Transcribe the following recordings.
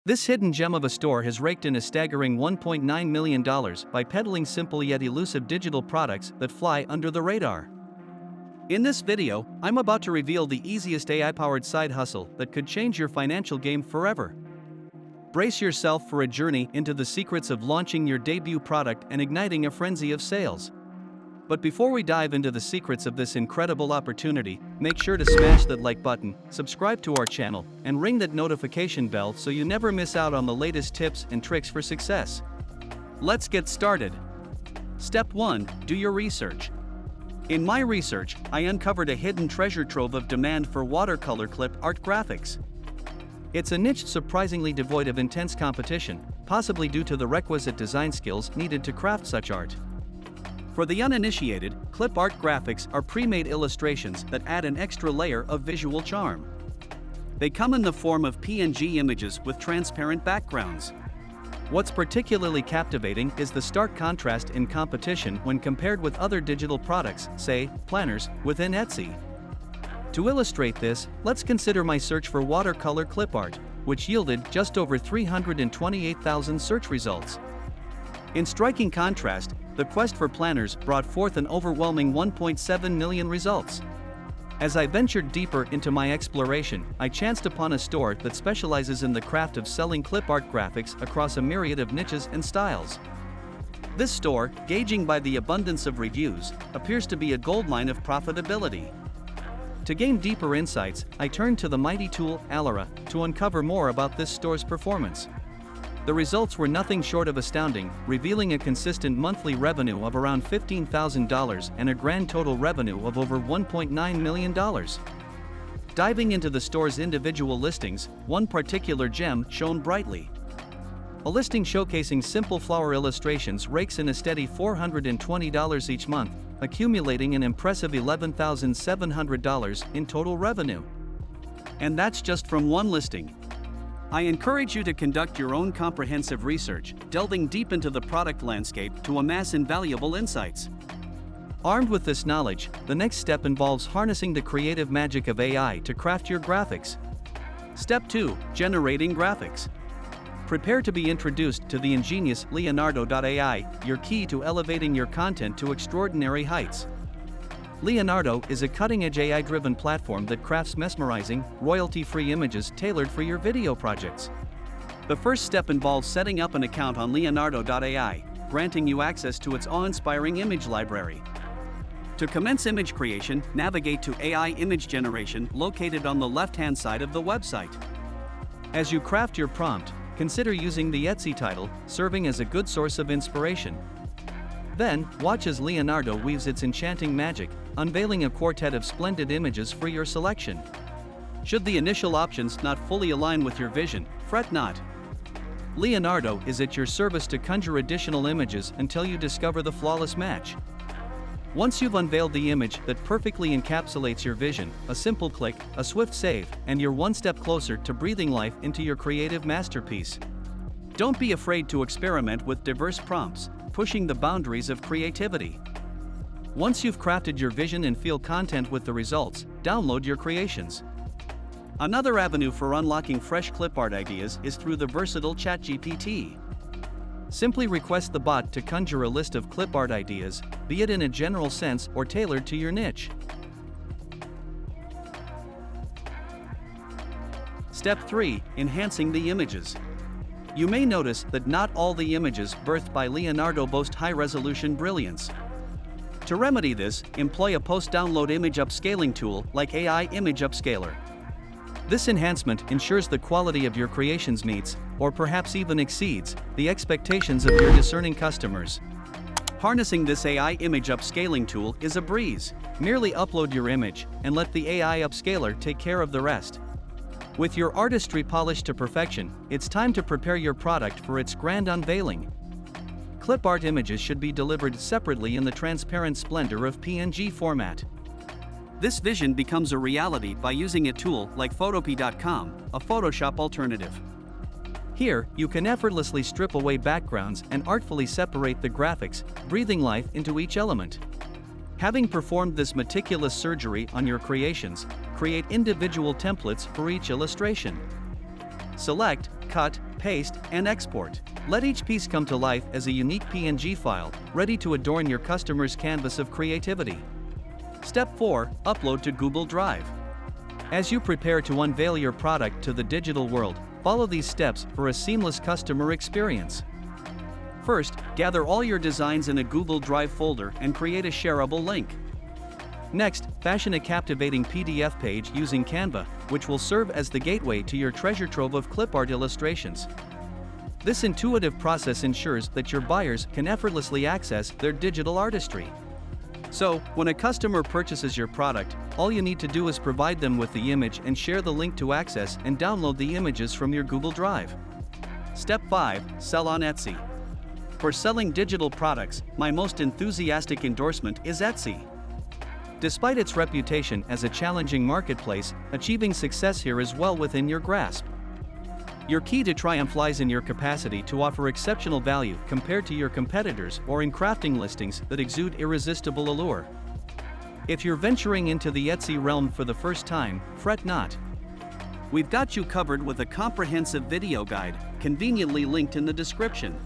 This hidden gem of a store has raked in a staggering $1.9 million by peddling simple yet elusive digital products that fly under the radar. In this video, I'm about to reveal the easiest AI-powered side hustle that could change your financial game forever. Brace yourself for a journey into the secrets of launching your debut product and igniting a frenzy of sales. But before we dive into the secrets of this incredible opportunity, make sure to smash that like button, subscribe to our channel, and ring that notification bell so you never miss out on the latest tips and tricks for success. Let's get started. Step 1. Do your research. In my research, I uncovered a hidden treasure trove of demand for watercolor clip art graphics. It's a niche surprisingly devoid of intense competition, possibly due to the requisite design skills needed to craft such art. For the uninitiated, clip art graphics are pre-made illustrations that add an extra layer of visual charm. They come in the form of PNG images with transparent backgrounds. What's particularly captivating is the stark contrast in competition when compared with other digital products, say, planners, within Etsy. To illustrate this, let's consider my search for watercolor clip art, which yielded just over 328,000 search results. In striking contrast, the quest for planners brought forth an overwhelming 1.7 million results. As I ventured deeper into my exploration, I chanced upon a store that specializes in the craft of selling clip art graphics across a myriad of niches and styles. This store, gauging by the abundance of reviews, appears to be a goldmine of profitability. To gain deeper insights, I turned to the mighty tool, Alara, to uncover more about this store's performance. The results were nothing short of astounding, revealing a consistent monthly revenue of around $15,000 and a grand total revenue of over $1.9 million. Diving into the store's individual listings, one particular gem shone brightly. A listing showcasing simple flower illustrations rakes in a steady $420 each month, accumulating an impressive $11,700 in total revenue. And that's just from one listing. I encourage you to conduct your own comprehensive research, delving deep into the product landscape to amass invaluable insights. Armed with this knowledge, the next step involves harnessing the creative magic of AI to craft your graphics. Step 2. Generating graphics. Prepare to be introduced to the ingenious Leonardo.ai, your key to elevating your content to extraordinary heights. Leonardo is a cutting-edge AI-driven platform that crafts mesmerizing, royalty-free images tailored for your video projects. The first step involves setting up an account on Leonardo.ai, granting you access to its awe-inspiring image library. To commence image creation, navigate to AI image generation located on the left-hand side of the website. As you craft your prompt, consider using the Etsy title, serving as a good source of inspiration. Then, watch as Leonardo weaves its enchanting magic, unveiling a quartet of splendid images for your selection. Should the initial options not fully align with your vision, fret not. Leonardo is at your service to conjure additional images until you discover the flawless match. Once you've unveiled the image that perfectly encapsulates your vision, a simple click, a swift save, and you're one step closer to breathing life into your creative masterpiece. Don't be afraid to experiment with diverse prompts, pushing the boundaries of creativity. Once you've crafted your vision and feel content with the results, download your creations. Another avenue for unlocking fresh clip art ideas is through the versatile ChatGPT. Simply request the bot to conjure a list of clip art ideas, be it in a general sense or tailored to your niche. Step 3. Enhancing the images. You may notice that not all the images birthed by Leonardo boast high-resolution brilliance. To remedy this, employ a post-download image upscaling tool like AI Image Upscaler. This enhancement ensures the quality of your creations meets, or perhaps even exceeds, the expectations of your discerning customers. Harnessing this AI Image Upscaling tool is a breeze. Merely upload your image, and let the AI Upscaler take care of the rest. With your artistry polished to perfection, it's time to prepare your product for its grand unveiling. Clip art images should be delivered separately in the transparent splendor of PNG format. This vision becomes a reality by using a tool like Photopea.com, a Photoshop alternative. Here, you can effortlessly strip away backgrounds and artfully separate the graphics, breathing life into each element. Having performed this meticulous surgery on your creations, create individual templates for each illustration. Select, cut, paste, and export. Let each piece come to life as a unique PNG file, ready to adorn your customer's canvas of creativity. Step 4. Upload to Google Drive. As you prepare to unveil your product to the digital world, follow these steps for a seamless customer experience. First, gather all your designs in a Google Drive folder and create a shareable link. Next, fashion a captivating PDF page using Canva, which will serve as the gateway to your treasure trove of clip art illustrations. This intuitive process ensures that your buyers can effortlessly access their digital artistry. So, when a customer purchases your product, all you need to do is provide them with the image and share the link to access and download the images from your Google Drive. Step 5. Sell on Etsy. For selling digital products, my most enthusiastic endorsement is Etsy. Despite its reputation as a challenging marketplace, achieving success here is well within your grasp. Your key to triumph lies in your capacity to offer exceptional value compared to your competitors or in crafting listings that exude irresistible allure. If you're venturing into the Etsy realm for the first time, fret not. We've got you covered with a comprehensive video guide, conveniently linked in the description.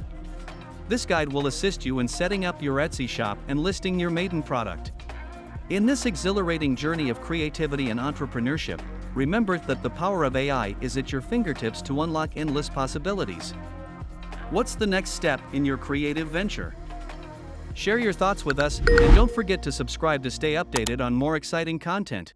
This guide will assist you in setting up your Etsy shop and listing your maiden product. In this exhilarating journey of creativity and entrepreneurship, remember that the power of AI is at your fingertips to unlock endless possibilities. What's the next step in your creative venture? Share your thoughts with us, and don't forget to subscribe to stay updated on more exciting content.